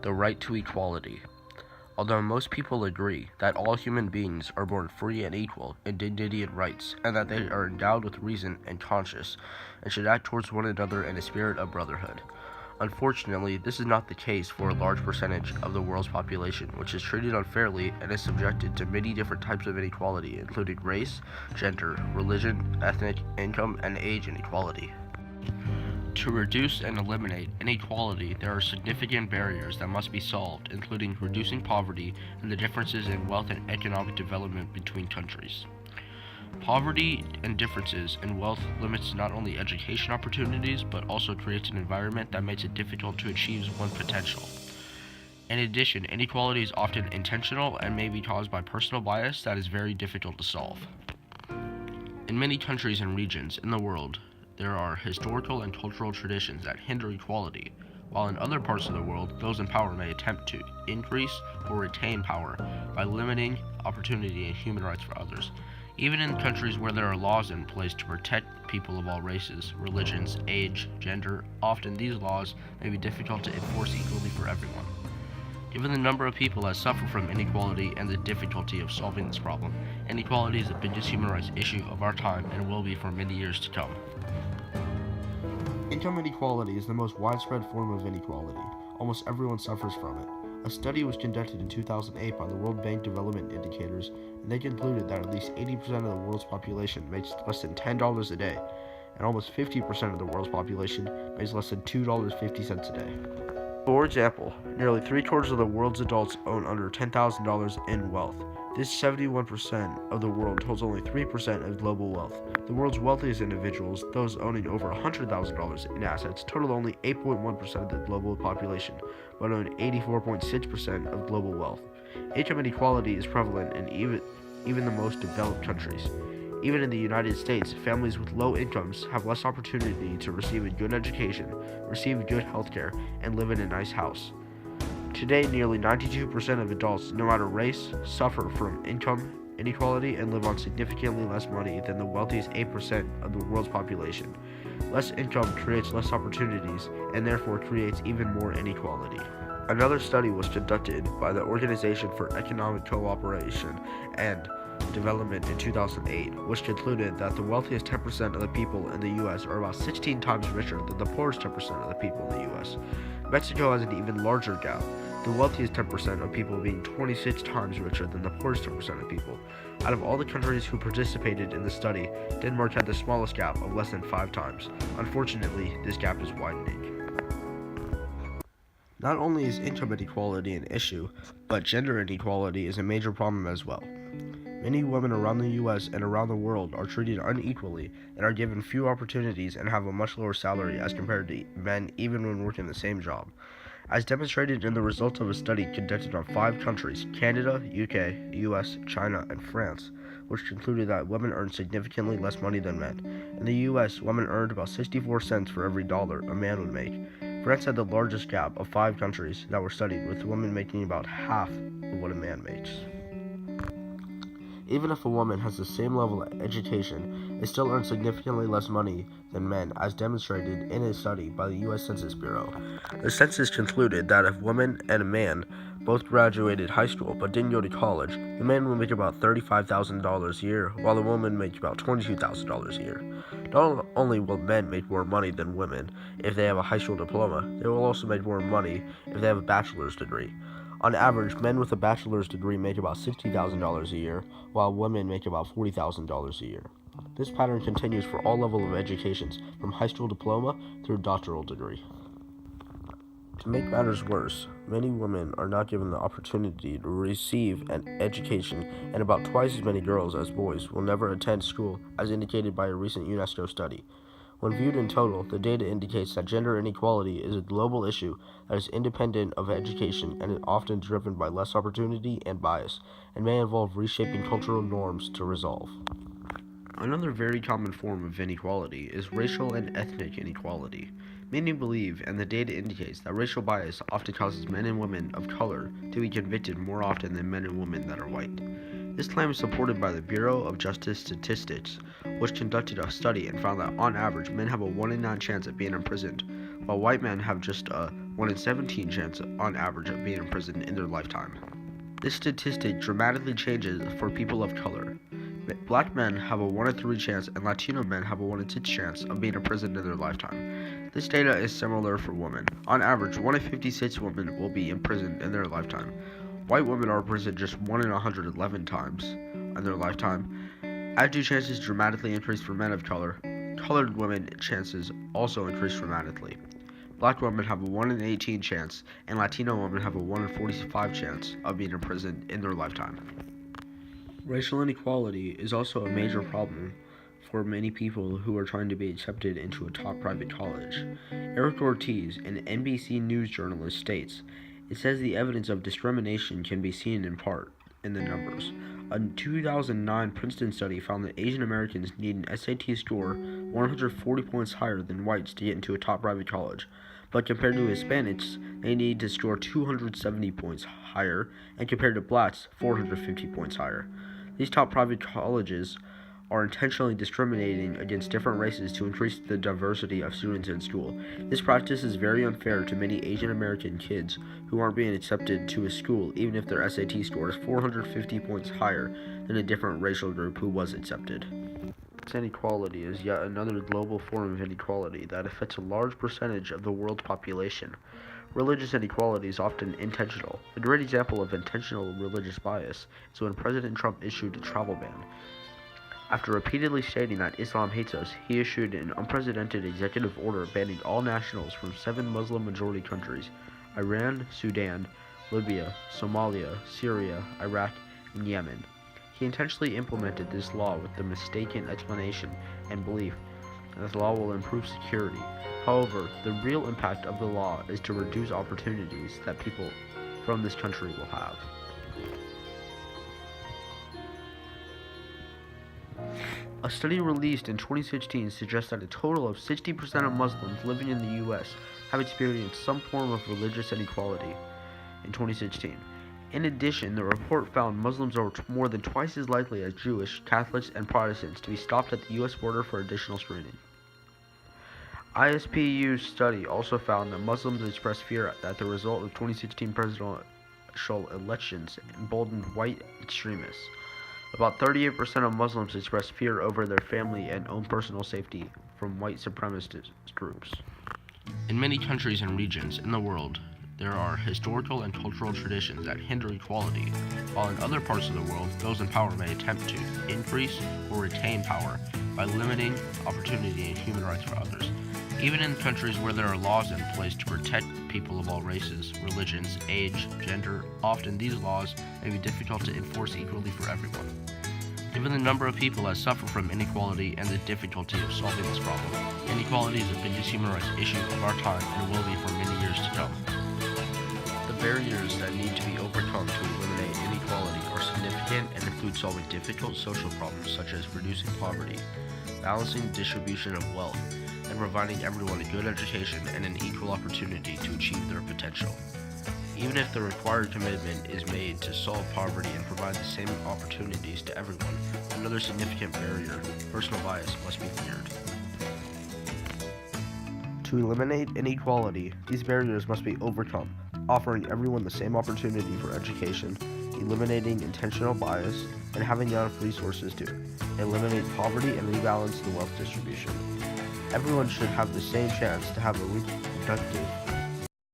The right to equality. Although most people agree that all human beings are born free and equal in dignity and rights, and that they are endowed with reason and conscience, and should act towards one another in a spirit of brotherhood. Unfortunately, this is not the case for a large percentage of the world's population, which is treated unfairly and is subjected to many different types of inequality, including race, gender, religion, ethnic, income, and age inequality. To reduce and eliminate inequality, there are significant barriers that must be solved, including reducing poverty and the differences in wealth and economic development between countries. Poverty and differences in wealth limits not only education opportunities, but also creates an environment that makes it difficult to achieve one's potential. In addition, inequality is often intentional and may be caused by personal bias that is very difficult to solve. In many countries and regions in the world, there are historical and cultural traditions that hinder equality, while in other parts of the world, those in power may attempt to increase or retain power by limiting opportunity and human rights for others. Even in countries where there are laws in place to protect people of all races, religions, age, gender, often these laws may be difficult to enforce equally for everyone. Given the number of people that suffer from inequality and the difficulty of solving this problem, inequality is the biggest human rights issue of our time and will be for many years to come. Income inequality is the most widespread form of inequality. Almost everyone suffers from it. A study was conducted in 2008 by the World Bank Development Indicators, and they concluded that at least 80% of the world's population makes less than $10 a day, and almost 50% of the world's population makes less than $2.50 a day. For example, nearly 3/4 of the world's adults own under $10,000 in wealth. This 71% of the world holds only 3% of global wealth. The world's wealthiest individuals, those owning over $100,000 in assets, total only 8.1% of the global population, but own 84.6% of global wealth. Income inequality is prevalent in even the most developed countries. Even in the United States, families with low incomes have less opportunity to receive a good education, receive good health care, and live in a nice house. Today, nearly 92% of adults, no matter race, suffer from income inequality and live on significantly less money than the wealthiest 8% of the world's population. Less income creates less opportunities and therefore creates even more inequality. Another study was conducted by the Organization for Economic Cooperation and Development in 2008, which concluded that the wealthiest 10% of the people in the U.S. are about 16 times richer than the poorest 10% of the people in the U.S. Mexico has an even larger gap, the wealthiest 10% of people being 26 times richer than the poorest 10% of people. Out of all the countries who participated in the study, Denmark had the smallest gap of less than 5 times. Unfortunately, this gap is widening. Not only is income inequality an issue, but gender inequality is a major problem as well. Many women around the U.S. and around the world are treated unequally and are given few opportunities and have a much lower salary as compared to men even when working the same job. As demonstrated in the results of a study conducted on 5 countries, Canada, UK, US, China, and France, which concluded that women earn significantly less money than men. In the US, women earned about 64 cents for every dollar a man would make. France had the largest gap of 5 countries that were studied, with women making about half of what a man makes. Even if a woman has the same level of education, they still earn significantly less money than men, as demonstrated in a study by the U.S. Census Bureau. The census concluded that if a woman and a man both graduated high school but didn't go to college, the man would make about $35,000 a year, while the woman makes about $22,000 a year. Not only will men make more money than women if they have a high school diploma, they will also make more money if they have a bachelor's degree. On average, men with a bachelor's degree make about $60,000 a year, while women make about $40,000 a year. This pattern continues for all levels of educations, from high school diploma through doctoral degree. To make matters worse, many women are not given the opportunity to receive an education, and about twice as many girls as boys will never attend school, as indicated by a recent UNESCO study. When viewed in total, the data indicates that gender inequality is a global issue that is independent of education and is often driven by less opportunity and bias, and may involve reshaping cultural norms to resolve. Another very common form of inequality is racial and ethnic inequality. Many believe, and the data indicates, that racial bias often causes men and women of color to be convicted more often than men and women that are white. This claim is supported by the Bureau of Justice Statistics, which conducted a study and found that on average men have a 1 in 9 chance of being imprisoned, while white men have just a 1 in 17 chance on average of being in prison in their lifetime. This statistic dramatically changes for people of color. Black men have a 1 in 3 chance and Latino men have a 1 in 6 chance of being in prison in their lifetime. This data is similar for women. On average, 1 in 56 women will be in prison in their lifetime. White women are in prison just 1 in 111 times in their lifetime. As do chances dramatically increase for men of color, colored women chances also increase dramatically. Black women have a 1 in 18 chance, and Latino women have a 1 in 45 chance of being in prison in their lifetime. Racial inequality is also a major problem for many people who are trying to be accepted into a top private college. Eric Ortiz, an NBC News journalist, states, "It says the evidence of discrimination can be seen in part in the numbers. A 2009 Princeton study found that Asian Americans need an SAT score 140 points higher than whites to get into a top private college. But compared to Hispanics, they need to score 270 points higher, and compared to blacks, 450 points higher. These top private colleges are intentionally discriminating against different races to increase the diversity of students in school. This practice is very unfair to many Asian American kids who aren't being accepted to a school even if their SAT score is 450 points higher than a different racial group who was accepted." Inequality is yet another global form of inequality that affects a large percentage of the world's population. Religious inequality is often intentional. A great example of intentional religious bias is when President Trump issued a travel ban. After repeatedly stating that Islam hates us, he issued an unprecedented executive order banning all nationals from 7 Muslim-majority countries: Iran, Sudan, Libya, Somalia, Syria, Iraq, and Yemen. He intentionally implemented this law with the mistaken explanation and belief that the law will improve security. However, the real impact of the law is to reduce opportunities that people from this country will have. A study released in 2016 suggests that a total of 60% of Muslims living in the U.S. have experienced some form of religious inequality in 2016. In addition, the report found Muslims are more than twice as likely as Jewish, Catholics, and Protestants to be stopped at the U.S. border for additional screening. ISPU's study also found that Muslims expressed fear that the result of 2016 presidential elections emboldened white extremists. About 38% of Muslims expressed fear over their family and own personal safety from white supremacist groups. In many countries and regions in the world, there are historical and cultural traditions that hinder equality, while in other parts of the world, those in power may attempt to increase or retain power by limiting opportunity and human rights for others. Even in countries where there are laws in place to protect people of all races, religions, age, gender, often these laws may be difficult to enforce equally for everyone. Given the number of people that suffer from inequality and the difficulty of solving this problem, inequality is the biggest human rights issue of our time and will be for many years to come. The barriers that need to be overcome to eliminate inequality are significant and include solving difficult social problems such as reducing poverty, balancing distribution of wealth, and providing everyone a good education and an equal opportunity to achieve their potential. Even if the required commitment is made to solve poverty and provide the same opportunities to everyone, another significant barrier, personal bias, must be cleared. To eliminate inequality, these barriers must be overcome, offering everyone the same opportunity for education, eliminating intentional bias, and having enough resources to eliminate poverty and rebalance the wealth distribution. Everyone should have the same chance to have a reproductive